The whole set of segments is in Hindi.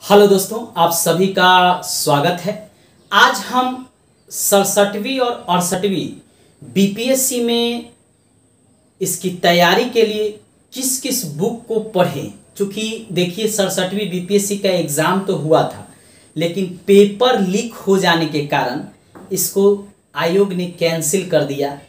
हेलो दोस्तों, आप सभी का स्वागत है। आज हम 67वीं और 68वीं बीपीएससी में इसकी तैयारी के लिए किस किस बुक को पढ़ें। चूँकि देखिए 67वीं बीपीएससी का एग्ज़ाम तो हुआ था, लेकिन पेपर लीक हो जाने के कारण इसको आयोग ने कैंसिल कर दिया।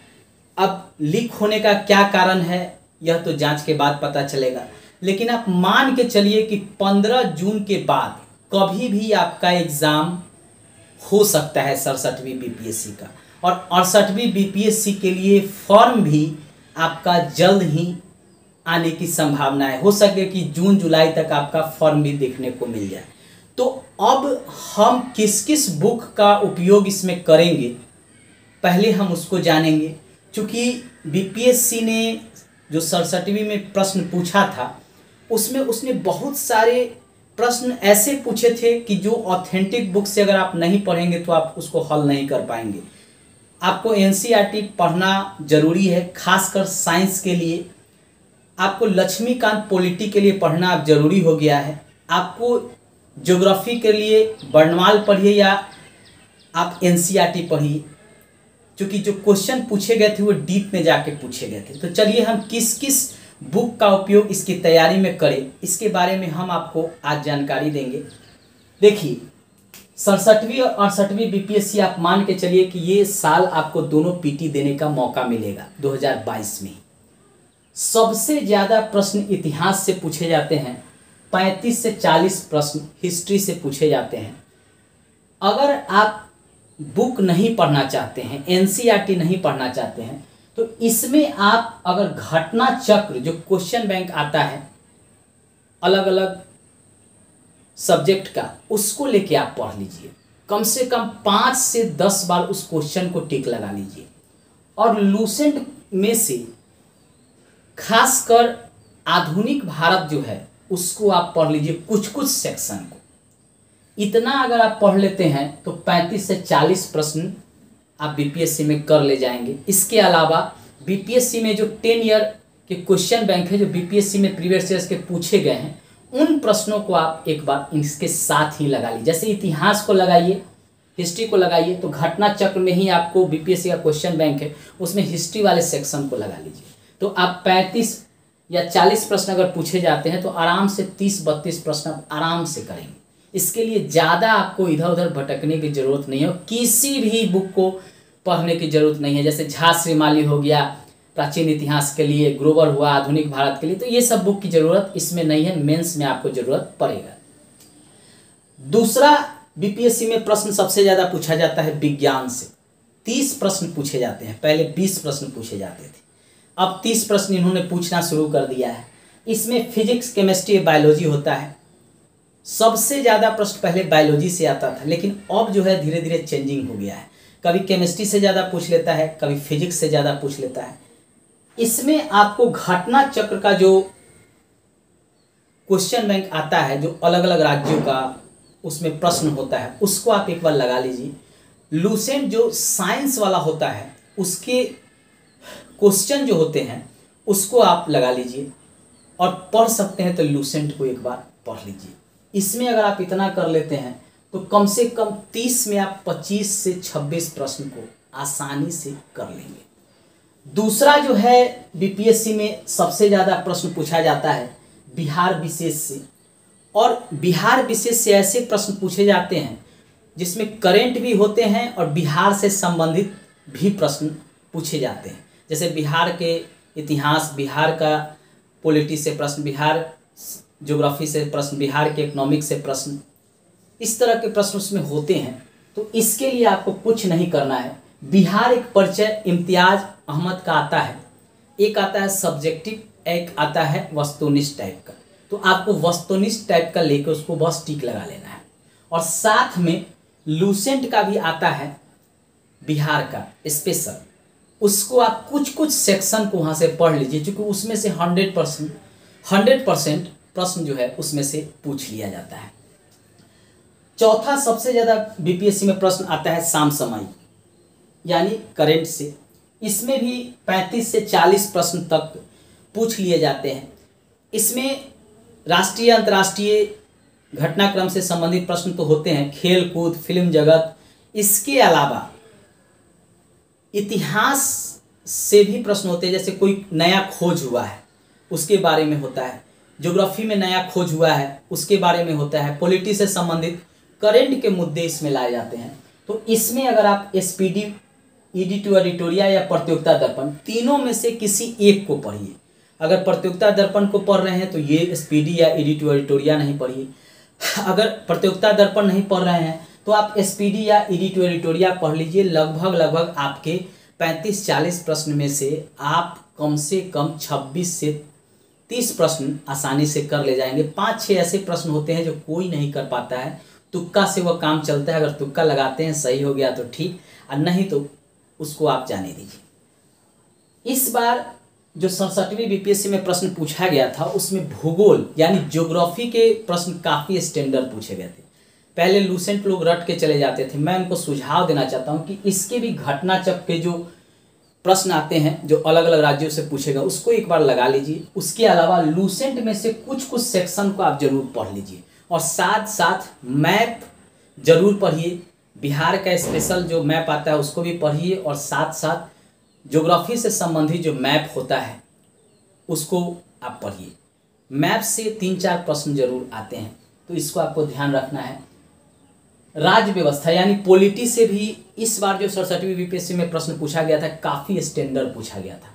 अब लीक होने का क्या कारण है यह तो जांच के बाद पता चलेगा, लेकिन आप मान के चलिए कि 15 जून के बाद कभी भी आपका एग्ज़ाम हो सकता है 67वीं बीपीएससी का। और 68वीं बीपीएससी के लिए फॉर्म भी आपका जल्द ही आने की संभावना है। हो सके कि जून जुलाई तक आपका फॉर्म भी देखने को मिल जाए। तो अब हम किस किस बुक का उपयोग इसमें करेंगे, पहले हम उसको जानेंगे। क्योंकि बीपीएससी ने जो 67वीं में प्रश्न पूछा था उसमें उसने बहुत सारे प्रश्न ऐसे पूछे थे कि जो ऑथेंटिक बुक से अगर आप नहीं पढ़ेंगे तो आप उसको हल नहीं कर पाएंगे। आपको एनसीईआरटी पढ़ना जरूरी है, खासकर साइंस के लिए। आपको लक्ष्मीकांत पॉलिटी के लिए पढ़ना अब जरूरी हो गया है। आपको ज्योग्राफी के लिए बर्नवाल पढ़िए या आप एनसीईआरटी पढ़िए, क्योंकि जो क्वेश्चन पूछे गए थे वो डीप में जाके पूछे गए थे। तो चलिए हम किस किस बुक का उपयोग इसकी तैयारी में करें, इसके बारे में हम आपको आज जानकारी देंगे। देखिए 67वीं और 68वीं बीपीएससी आप मान के चलिए कि ये साल आपको दोनों पीटी देने का मौका मिलेगा 2022 में। सबसे ज़्यादा प्रश्न इतिहास से पूछे जाते हैं, 35 से 40 प्रश्न हिस्ट्री से पूछे जाते हैं। अगर आप बुक नहीं पढ़ना चाहते हैं, एनसीईआरटी नहीं पढ़ना चाहते हैं, तो इसमें आप अगर घटना चक्र जो क्वेश्चन बैंक आता है अलग अलग सब्जेक्ट का, उसको लेके आप पढ़ लीजिए। कम से कम 5 से 10 बार उस क्वेश्चन को टिक लगा लीजिए। और लूसेंट में से खासकर आधुनिक भारत जो है उसको आप पढ़ लीजिए, कुछ कुछ सेक्शन को। इतना अगर आप पढ़ लेते हैं तो 35 से 40 प्रश्न आप बीपीएससी में कर ले जाएंगे। इसके अलावा बीपीएससी में जो 10 ईयर के क्वेश्चन बैंक है जो बीपीएससी में प्रीवियस ईयर्स के पूछे गए हैं, उन प्रश्नों को आप एक बार इसके साथ ही लगा लीजिए। जैसे इतिहास को लगाइए, हिस्ट्री को लगाइए, तो घटना चक्र में ही आपको बीपीएससी का क्वेश्चन बैंक है उसमें हिस्ट्री वाले सेक्शन को लगा लीजिए। तो आप 35 या 40 प्रश्न अगर पूछे जाते हैं तो आराम से 30-32 प्रश्न आप आराम से करेंगे। इसके लिए ज़्यादा आपको इधर उधर भटकने की ज़रूरत नहीं है, किसी भी बुक को पढ़ने की ज़रूरत नहीं है। जैसे झा श्रीमाली हो गया प्राचीन इतिहास के लिए, ग्रोवर हुआ आधुनिक भारत के लिए, तो ये सब बुक की ज़रूरत इसमें नहीं है। मेंस में आपको ज़रूरत पड़ेगा। दूसरा, बीपीएससी में प्रश्न सबसे ज़्यादा पूछा जाता है विज्ञान से। 30 प्रश्न पूछे जाते हैं, पहले 20 प्रश्न पूछे जाते थे, अब 30 प्रश्न इन्होंने पूछना शुरू कर दिया है। इसमें फिजिक्स, केमिस्ट्री, बायोलॉजी होता है। सबसे ज़्यादा प्रश्न पहले बायोलॉजी से आता था, लेकिन अब जो है धीरे धीरे चेंजिंग हो गया है। कभी केमिस्ट्री से ज़्यादा पूछ लेता है, कभी फिजिक्स से ज़्यादा पूछ लेता है। इसमें आपको घटना चक्र का जो क्वेश्चन बैंक आता है, जो अलग अलग राज्यों का उसमें प्रश्न होता है, उसको आप एक बार लगा लीजिए। लूसेंट जो साइंस वाला होता है उसके क्वेश्चन जो होते हैं उसको आप लगा लीजिए। और पढ़ सकते हैं तो लूसेंट को एक बार पढ़ लीजिए। इसमें अगर आप इतना कर लेते हैं तो कम से कम 30 में आप 25 से 26 प्रश्न को आसानी से कर लेंगे। दूसरा जो है बीपीएससी में सबसे ज़्यादा प्रश्न पूछा जाता है बिहार विशेष से। और बिहार विशेष से ऐसे प्रश्न पूछे जाते हैं जिसमें करेंट भी होते हैं और बिहार से संबंधित भी प्रश्न पूछे जाते हैं। जैसे बिहार के इतिहास, बिहार का पॉलिटी से प्रश्न, बिहार ज्योग्राफी से प्रश्न, बिहार के इकोनॉमिक्स से प्रश्न, इस तरह के प्रश्न उसमें होते हैं। तो इसके लिए आपको कुछ नहीं करना है। बिहार एक परिचय इम्तियाज अहमद का आता है, एक आता है सब्जेक्टिव, एक आता है वस्तुनिष्ठ टाइप का। तो आपको वस्तुनिष्ठ टाइप का लेकर उसको बस टिक लगा लेना है। और साथ में लूसेंट का भी आता है बिहार का स्पेशल, उसको आप कुछ कुछ सेक्शन को वहाँ से पढ़ लीजिए, क्योंकि उसमें से 100% प्रश्न जो है उसमें से पूछ लिया जाता है। चौथा, सबसे ज़्यादा बीपीएससी में प्रश्न आता है समसामयिक यानी करेंट से। इसमें भी 35 से 40 प्रश्न तक पूछ लिए जाते हैं। इसमें राष्ट्रीय, अंतर्राष्ट्रीय घटनाक्रम से संबंधित प्रश्न तो होते हैं, खेल कूद, फिल्म जगत। इसके अलावा इतिहास से भी प्रश्न होते हैं, जैसे कोई नया खोज हुआ है उसके बारे में होता है, ज्योग्राफी में नया खोज हुआ है उसके बारे में होता है, पॉलिटी से संबंधित करंट के मुद्दे इसमें लाए जाते हैं। तो इसमें अगर आप एसपीडी, ईडी टू एडिटोरिया या प्रतियोगिता दर्पण, तीनों में से किसी एक को पढ़िए। अगर प्रतियोगिता दर्पण को पढ़ रहे हैं तो ये एसपीडी या ईडी टू एडिटोरिया नहीं पढ़िए। अगर प्रतियोगिता दर्पण नहीं पढ़ रहे हैं तो आप एसपीडी या ईडी टू एडिटोरिया पढ़ लीजिए। लगभग आपके 35-40 प्रश्न में से आप कम से कम 26 से 30 प्रश्न आसानी से कर ले जाएंगे। 5-6 ऐसे प्रश्न होते हैं जो कोई नहीं कर पाता है, तुक्का से वह काम चलता है। अगर तुक्का लगाते हैं सही हो गया तो ठीक, और नहीं तो उसको आप जाने दीजिए। इस बार जो 67वीं बीपीएससी में प्रश्न पूछा गया था उसमें भूगोल यानी ज्योग्राफी के प्रश्न काफ़ी स्टैंडर्ड पूछे गए थे। पहले लूसेंट लोग रट के चले जाते थे। मैं उनको सुझाव देना चाहता हूं कि इसके भी घटना चक्र के जो प्रश्न आते हैं जो अलग अलग राज्यों से पूछेगा उसको एक बार लगा लीजिए। उसके अलावा लूसेंट में से कुछ सेक्शन को आप जरूर पढ़ लीजिए और साथ साथ मैप जरूर पढ़िए। बिहार का स्पेशल जो मैप आता है उसको भी पढ़िए और साथ साथ ज्योग्राफी से संबंधित जो मैप होता है उसको आप पढ़िए। मैप से 3-4 प्रश्न जरूर आते हैं, तो इसको आपको ध्यान रखना है। राज्य व्यवस्था यानी पॉलिटी से भी इस बार जो 67वीं बीपीएससी में प्रश्न पूछा गया था काफ़ी स्टैंडर्ड पूछा गया था।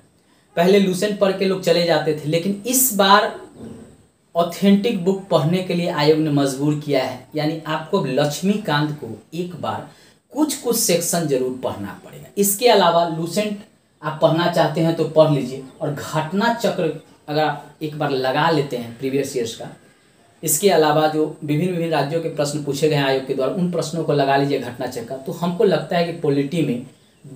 पहले लूसेंट पढ़ के लोग चले जाते थे, लेकिन इस बार ऑथेंटिक बुक पढ़ने के लिए आयोग ने मजबूर किया है। यानी आपको लक्ष्मीकांत को एक बार कुछ सेक्शन जरूर पढ़ना पड़ेगा। इसके अलावा लूसेंट आप पढ़ना चाहते हैं तो पढ़ लीजिए और घटना चक्र अगर आप एक बार लगा लेते हैं प्रीवियस ईयर्स का, इसके अलावा जो विभिन्न राज्यों के प्रश्न पूछे गए हैं आयोग के द्वारा उन प्रश्नों को लगा लीजिए घटना चक्र का, तो हमको लगता है कि पॉलिटी में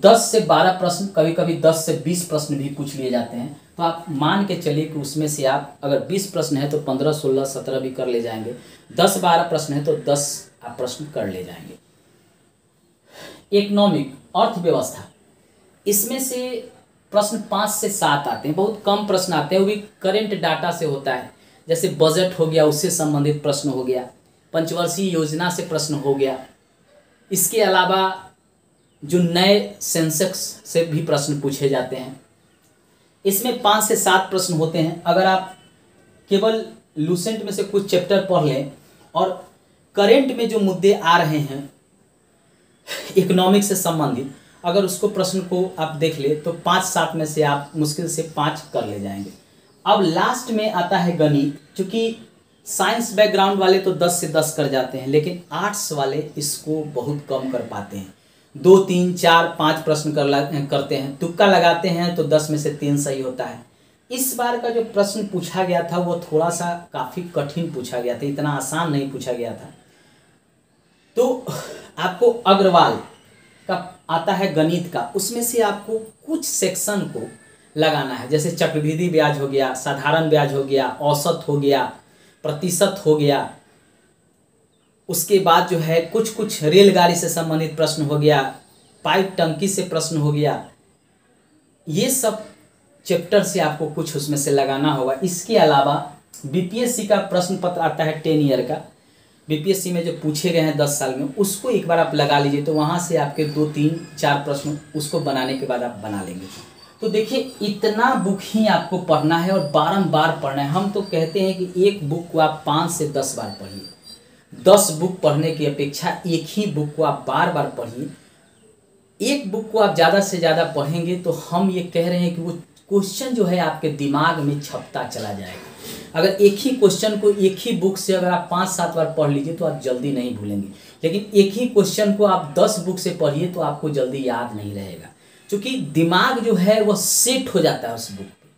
10 से 12 प्रश्न, कभी कभी 10 से 20 प्रश्न भी पूछ लिए जाते हैं। तो आप मान के चलिए कि उसमें से आप अगर 20 प्रश्न है तो 15, 16, 17 भी कर ले जाएंगे। 10-12 प्रश्न है तो 10 आप प्रश्न कर ले जाएंगे। इकोनॉमिक अर्थव्यवस्था, इसमें से प्रश्न 5 से 7 आते हैं, बहुत कम प्रश्न आते हैं, वो भी करंट डाटा से होता है। जैसे बजट हो गया उससे संबंधित प्रश्न हो गया, पंचवर्षीय योजना से प्रश्न हो गया। इसके अलावा जो नए सेंसेक्स से भी प्रश्न पूछे जाते हैं। इसमें 5 से 7 प्रश्न होते हैं। अगर आप केवल लूसेंट में से कुछ चैप्टर पढ़ लें और करंट में जो मुद्दे आ रहे हैं इकोनॉमिक से संबंधित, अगर उसको प्रश्न को आप देख ले तो 5-7 में से आप मुश्किल से 5 कर ले जाएंगे। अब लास्ट में आता है गणित, क्योंकि साइंस बैकग्राउंड वाले तो 10 से 10 कर जाते हैं, लेकिन आर्ट्स वाले इसको बहुत कम कर पाते हैं। 2, 3, 4, 5 प्रश्न करते हैं, तुक्का लगाते हैं तो 10 में से 3 सही होता है। इस बार का जो प्रश्न पूछा गया था वो थोड़ा सा काफ़ी कठिन पूछा गया था, इतना आसान नहीं पूछा गया था। तो आपको अग्रवाल का आता है गणित का, उसमें से आपको कुछ सेक्शन को लगाना है। जैसे चक्रवृद्धि ब्याज हो गया, साधारण ब्याज हो गया, औसत हो गया, प्रतिशत हो गया। उसके बाद जो है कुछ रेलगाड़ी से संबंधित प्रश्न हो गया, पाइप टंकी से प्रश्न हो गया। ये सब चैप्टर से आपको कुछ उसमें से लगाना होगा। इसके अलावा बीपीएससी का प्रश्न पत्र आता है 10 ईयर का, बीपीएससी में जो पूछे गए हैं 10 साल में, उसको एक बार आप लगा लीजिए तो वहाँ से आपके 2, 3, 4 प्रश्न उसको बनाने के बाद आप बना लेंगे। तो देखिए इतना बुक ही आपको पढ़ना है और बारंबार पढ़ना है। हम तो कहते हैं कि एक बुक को आप 5 से 10 बार पढ़िए। 10 बुक पढ़ने की अपेक्षा एक ही बुक को आप बार बार पढ़िए। एक बुक को आप ज़्यादा से ज़्यादा पढ़ेंगे तो हम ये कह रहे हैं कि वो क्वेश्चन जो है आपके दिमाग में छपता चला जाएगा। अगर एक ही क्वेश्चन को एक ही बुक से अगर आप 5-7 बार पढ़ लीजिए तो आप जल्दी नहीं भूलेंगे, लेकिन एक ही क्वेश्चन को आप 10 बुक से पढ़िए तो आपको जल्दी याद नहीं रहेगा, क्योंकि दिमाग जो है वह सेट हो जाता है उस बुक पे।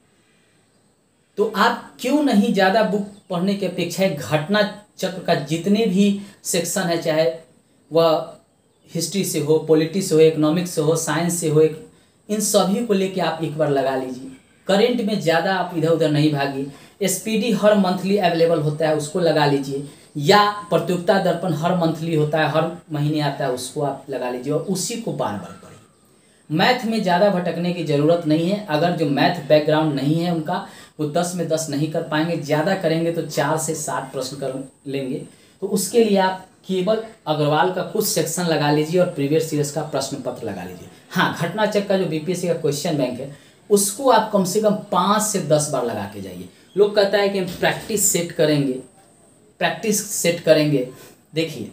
तो आप क्यों नहीं ज़्यादा बुक पढ़ने की अपेक्षा घटना चक्र का जितने भी सेक्शन है, चाहे वह हिस्ट्री से हो, पॉलिटी से हो, इकोनॉमिक्स से हो, साइंस से हो, इन सभी को लेके आप एक बार लगा लीजिए। करंट में ज़्यादा आप इधर उधर नहीं भागिए। एसपीडी हर मंथली अवेलेबल होता है, उसको लगा लीजिए, या प्रतियोगिता दर्पण हर मंथली होता है, हर महीने आता है, उसको आप लगा लीजिए और उसी को बार बार पढ़िए। मैथ में ज़्यादा भटकने की ज़रूरत नहीं है। अगर जो मैथ बैकग्राउंड नहीं है उनका, वो 10 में 10 नहीं कर पाएंगे, ज़्यादा करेंगे तो 4 से 7 प्रश्न कर लेंगे। तो उसके लिए आप केवल अग्रवाल का कुछ सेक्शन लगा लीजिए और प्रीवियस ईयर्स का प्रश्न पत्र लगा लीजिए। हाँ, घटना चक्र का जो बीपीएससी का क्वेश्चन बैंक है उसको आप कम से कम 5 से 10 बार लगा के जाइए। लोग कहता है कि हम प्रैक्टिस सेट करेंगे। देखिए,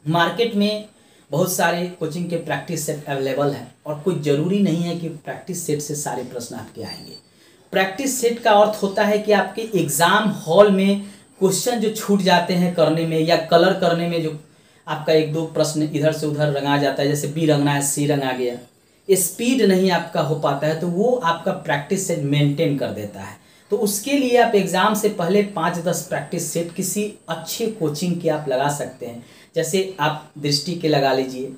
मार्केट में बहुत सारे कोचिंग के प्रैक्टिस सेट अवेलेबल है और कुछ ज़रूरी नहीं है कि प्रैक्टिस सेट से सारे प्रश्न आपके आएंगे। प्रैक्टिस सेट का अर्थ होता है कि आपके एग्ज़ाम हॉल में क्वेश्चन जो छूट जाते हैं करने में या कलर करने में, जो आपका 1-2 प्रश्न इधर से उधर रंगा जाता है, जैसे बी रंगना है सी रंगा गया, स्पीड नहीं आपका हो पाता है, तो वो आपका प्रैक्टिस सेट मेंटेन कर देता है। तो उसके लिए आप एग्ज़ाम से पहले 5-10 प्रैक्टिस सेट किसी अच्छे कोचिंग के आप लगा सकते हैं। जैसे आप दृष्टि के लगा लीजिए,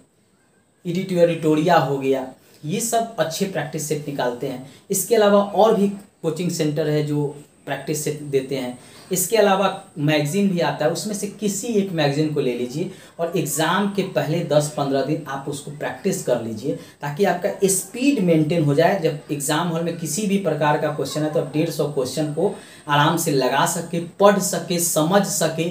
एडिटोरिया हो गया, ये सब अच्छे प्रैक्टिस सेट निकालते हैं। इसके अलावा और भी कोचिंग सेंटर है जो प्रैक्टिस सेट देते हैं। इसके अलावा मैगज़ीन भी आता है, उसमें से किसी एक मैगज़ीन को ले लीजिए और एग्ज़ाम के पहले 10-15 दिन आप उसको प्रैक्टिस कर लीजिए ताकि आपका स्पीड मेंटेन हो जाए। जब एग्ज़ाम हॉल में किसी भी प्रकार का क्वेश्चन है तो आप 150 क्वेश्चन को आराम से लगा सके, पढ़ सके, समझ सके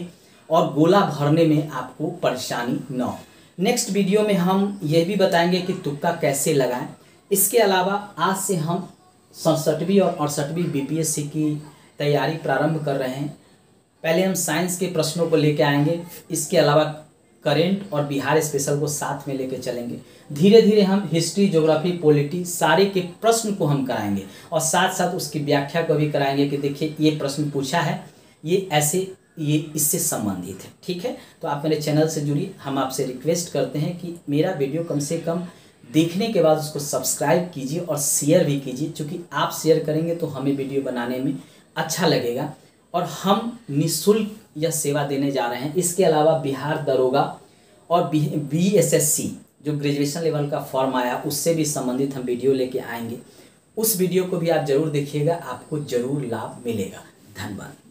और गोला भरने में आपको परेशानी न हो। नेक्स्ट वीडियो में हम ये भी बताएंगे कि तुक्का कैसे लगाएं। इसके अलावा आज से हम 67वीं और 68वीं बीपीएससी की तैयारी प्रारंभ कर रहे हैं। पहले हम साइंस के प्रश्नों को लेकर आएंगे, इसके अलावा करेंट और बिहार स्पेशल को साथ में लेकर चलेंगे। धीरे धीरे हम हिस्ट्री, ज्योग्राफी, पॉलिटी सारे के प्रश्न को हम कराएंगे और साथ साथ उसकी व्याख्या को भी कराएंगे कि देखिए ये प्रश्न पूछा है, ये ऐसे, ये इससे संबंधित है। ठीक है, तो आप मेरे चैनल से जुड़िए। हम आपसे रिक्वेस्ट करते हैं कि मेरा वीडियो कम से कम देखने के बाद उसको सब्सक्राइब कीजिए और शेयर भी कीजिए, क्योंकि आप शेयर करेंगे तो हमें वीडियो बनाने में अच्छा लगेगा और हम निःशुल्क यह सेवा देने जा रहे हैं। इसके अलावा बिहार दरोगा और बीएसएससी जो ग्रेजुएशन लेवल का फॉर्म आया उससे भी संबंधित हम वीडियो लेके आएंगे। उस वीडियो को भी आप ज़रूर देखिएगा, आपको ज़रूर लाभ मिलेगा। धन्यवाद।